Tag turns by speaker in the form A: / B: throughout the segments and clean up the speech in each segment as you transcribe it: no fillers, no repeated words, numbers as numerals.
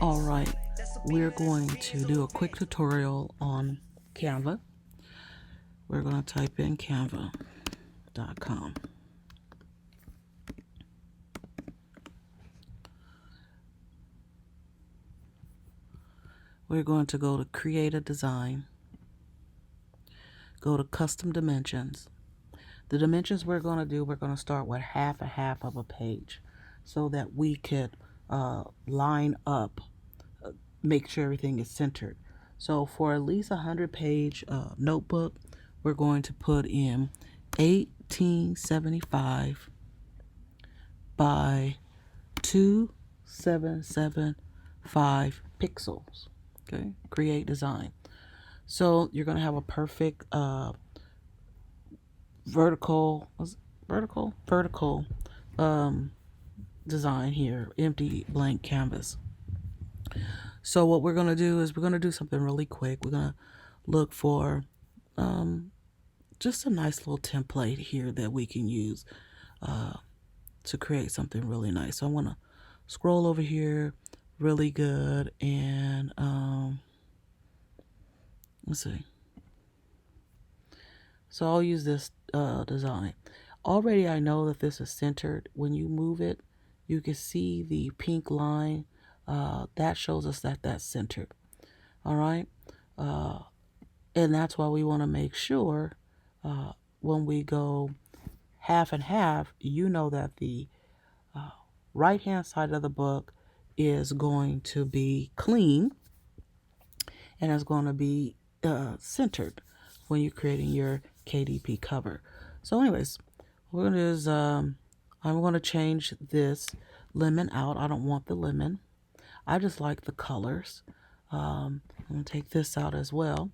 A: All right, we're going to do a quick tutorial on Canva. We're going to type in canva.com. We're going to go to create a design, go to custom dimensions. The dimensions we're going to start with half of a page so that we could line up, make sure everything is centered. So for at least 100-page notebook, we're going to put in 1875 by 2775 pixels. Okay, create design. So you're going to have a perfect vertical design here, empty blank canvas. So what we're going to do is we're going to do something really quick. We're going to look for just a nice little template here that we can use to create something really nice. So I want to scroll over here really good and let's see. So I'll use this design. Already I know that this is centered. When you move it, you can see the pink line. That shows us that that's centered. All right. And that's why we want to make sure when we go half and half, you know that the right hand side of the book is going to be clean and it's going to be centered when you're creating your KDP cover. So anyways, what we're going to do is I'm going to change this lemon out. I don't want the lemon. I just like the colors. I'm going to take this out as well.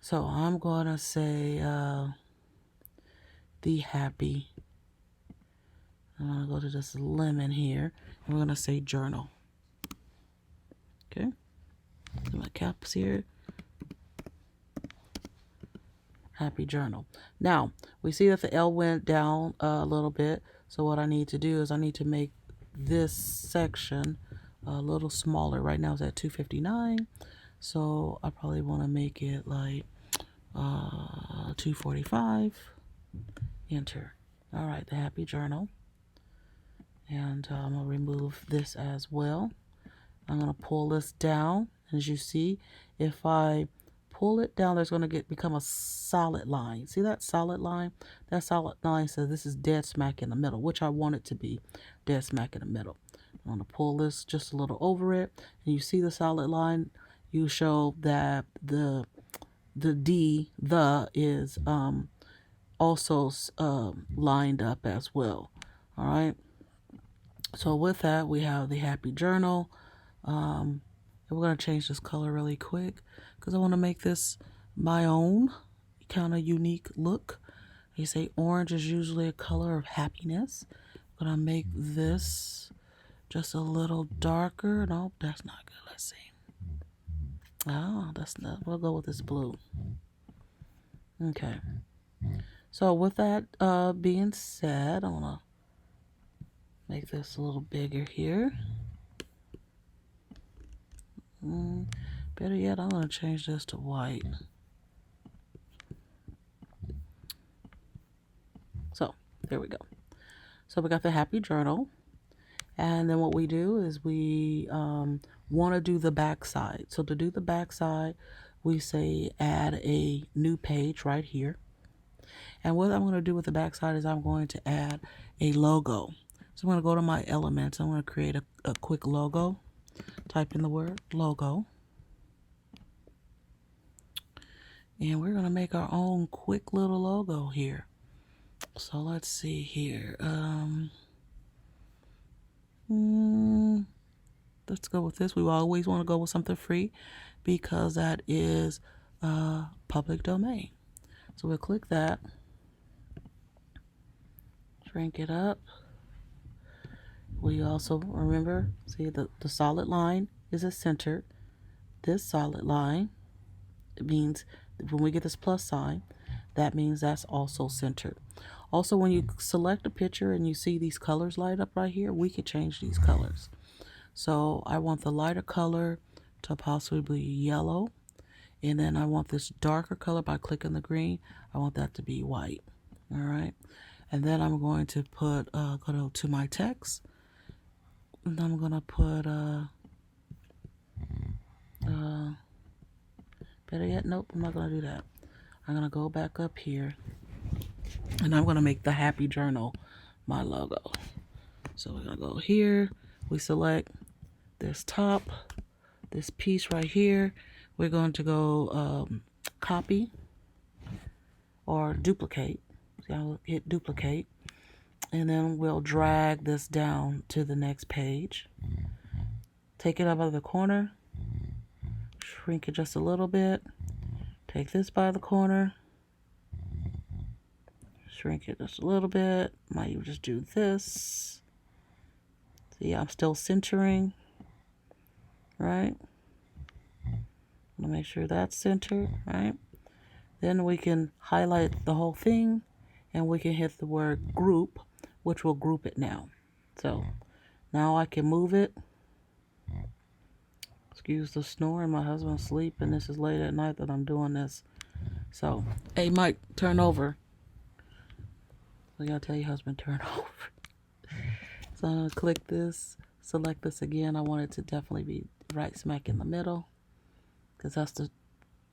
A: So I'm going to say the happy. I'm going to go to this lemon here. And we're going to say journal. Okay. My caps here. Happy journal. Now, we see that the L went down a little bit. So what I need to do is I need to make this section a little smaller. Right now it's at 259. So I probably want to make it like 245. Enter. All right, the happy journal. And I'm going to remove this as well. I'm going to pull this down. As you see, if I pull it down, there's going to become a solid line. See that solid line? That solid line says this is dead smack in the middle, which I want it to be dead smack in the middle. I'm going to pull this just a little over it. And you see the solid line? You show that the D, the, is also lined up as well. All right. So with that, we have the happy journal. And we're going to change this color really quick because I want to make this my own kind of unique look. They say orange is usually a color of happiness. I'm going to make this just a little darker. Nope, that's not good. Let's see. Oh, that's not. We'll go with this blue. Okay. So with that being said, I want to make this a little bigger here. Better yet, I'm going to change this to white. So there we go. So we got the happy journal. And then what we do is we want to do the back side. So to do the back side, we say add a new page right here. And what I'm going to do with the back side is I'm going to add a logo. So I'm going to go to my elements. I'm going to create a quick logo. Type in the word logo. And we're going to make our own quick little logo here. So let's see here. Let's go with this. We always want to go with something free because that is public domain. So we'll click that. Shrink it up. We also remember, see the solid line is a center. This solid line, it means when we get this plus sign, that means that's also centered. Also, when you select a picture and you see these colors light up right here, we could change these colors. So I want the lighter color to possibly be yellow. And then I want this darker color by clicking the green. I want that to be white. All right. And then I'm going to put, go to my text. And I'm going to put, better yet, nope, I'm not going to do that. I'm going to go back up here. And I'm going to make the Happy Journal my logo. So we're going to go here. We select this top, this piece right here. We're going to go copy or duplicate. See, I'll hit duplicate. And then we'll drag this down to the next page. Take it up out of the corner. Shrink it just a little bit. Take this by the corner. Shrink it just a little bit. Might even just do this. See, I'm still centering. Right? I'm gonna make sure that's centered, right? Then we can highlight the whole thing and we can hit the word group, which will group it now. So now I can move it. Excuse the snoring, my husband's asleep and this is late at night that I'm doing this. So, hey Mike, turn over. So you gotta tell your husband, turn over. So I'm gonna click this, select this again. I want it to definitely be right smack in the middle, because that's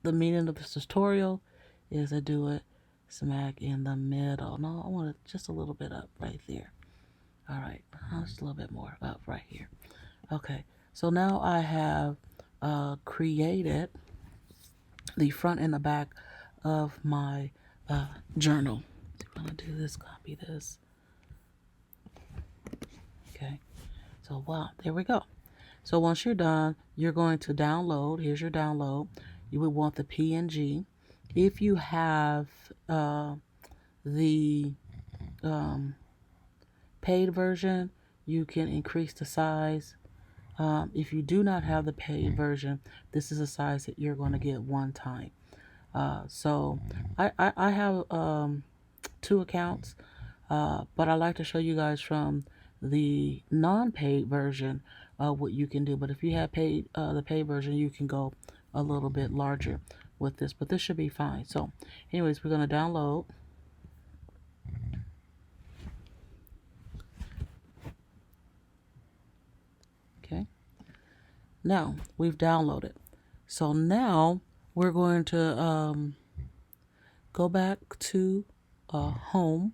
A: the meaning of this tutorial is to do it smack in the middle. No, I want it just a little bit up right there. All right, just a little bit more up right here. Okay, so now I have created the front and the back of my journal. I'm gonna do this, copy this. Okay, so wow, there we go. So once you're done, you're going to download. Here's your download. You would want the PNG. If you have the paid version, you can increase the size. If you do not have the paid version, this is a size that you're going to get one time. So I have 2 accounts, but I like to show you guys from the non-paid version what you can do. But if you have paid the paid version, you can go a little bit larger with this, but this should be fine. So anyways, we're going to download. Okay, now we've downloaded. So now we're going to go back to home,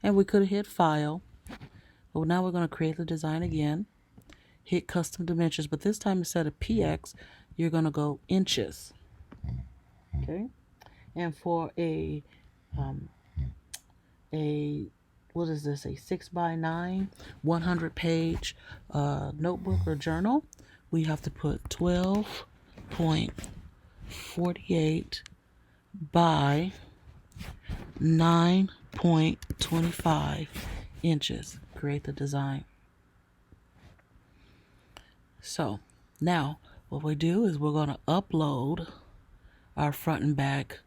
A: and we could have hit file. But now we're going to create the design again, hit custom dimensions, but this time instead of px, you're going to go inches. Okay, and for a what is this, a 6x9 100 page notebook or journal, we have to put 12.48 by 9.25 inches. Create the design. So now what we do is we're going to upload our front and back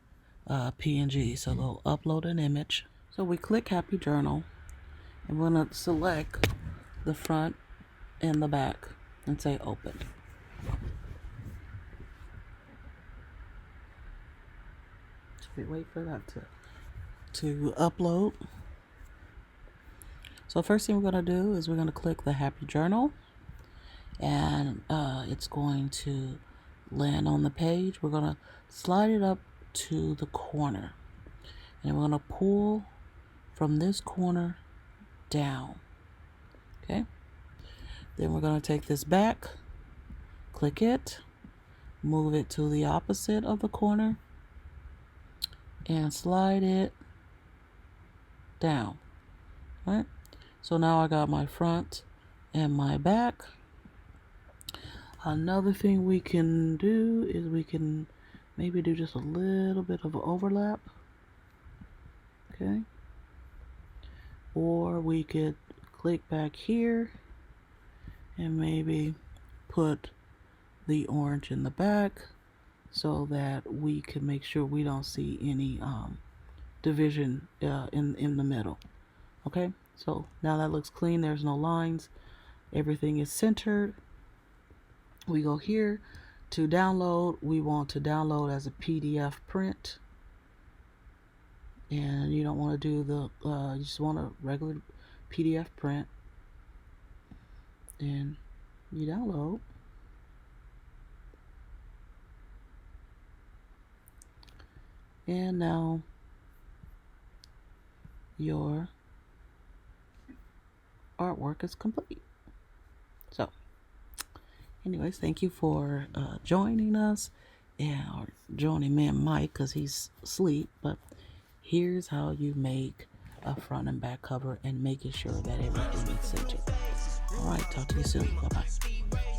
A: PNG. So go upload an image. So we click Happy Journal and we're going to select the front and the back and say open. So we wait for that to upload. So first thing we're going to do is we're going to click the Happy Journal, and it's going to land on the page. We're going to slide it up to the corner, and we're going to pull from this corner down. Okay, then we're going to take this back, click it, move it to the opposite of the corner, and slide it down. All right, so now I got my front and my back. Another thing we can do is we can maybe do just a little bit of an overlap. Okay, or we could click back here and maybe put the orange in the back so that we can make sure we don't see any division in the middle. Okay, so now that looks clean. There's no lines. everything is centered. We go here to download. We want to download as a PDF print. And you don't want to do the, you just want a regular PDF print. And you download. And now your artwork is complete. So anyways, thank you for joining us, or joining me and Mike because he's asleep. But here's how you make a front and back cover and making sure that everything is centered. All right, talk to you soon. Bye-bye.